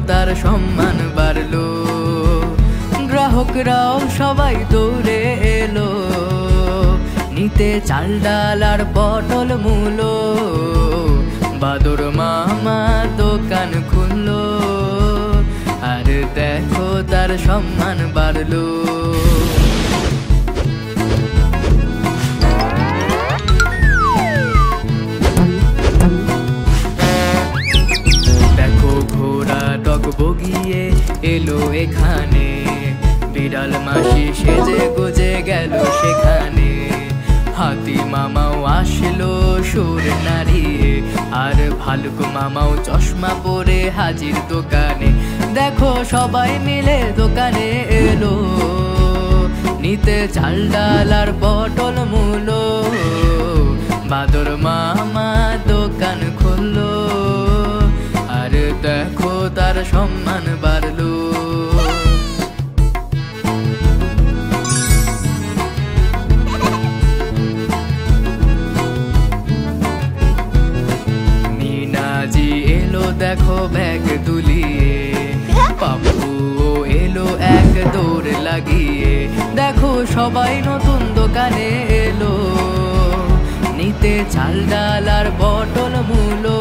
তার সম্মান বাড়লো। গ্রাহকরাও সবাই দৌড়ে এলো, নিতে চাল ডাল আর পটল মূলো। বাদর মামা দোকান খুললো, আর দেখো তার সম্মান বাড়লো। দেখো ঘোড়া টগবগিয়ে এলো এখানে, বিড়াল মাসি সেজে গুজে গেল সেখানে। হাতি মামাও আসলো সুর নাড়িয়ে, আর ভালুক মামাও চশমা পরে হাজির দোকানে। দেখো সবাই মিলে দোকানে এলো, নিতে চাল ডাল আর পটল মূলো। বাদর মামা দোকান খুললো, আর দেখো তার সম্মান বাড়লো। মিনাজি এলো দেখো ব্যাগ দুলিয়ে, পাপ্পু এলো এক দৌড় লাগিয়ে। দেখো সবাই নতুন দোকানে এলো, নিতে চাল ডাল আর পটল মূলো।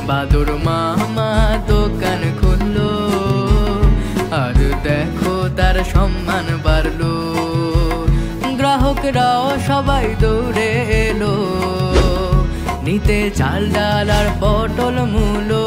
বাদর মামা দোকান খুললো, আর দেখো তার সম্মান বাড়লো। গ্রাহকরাও সবাই দৌড়ে এলো, নিতে চাল ডাল আর পটল মূলো।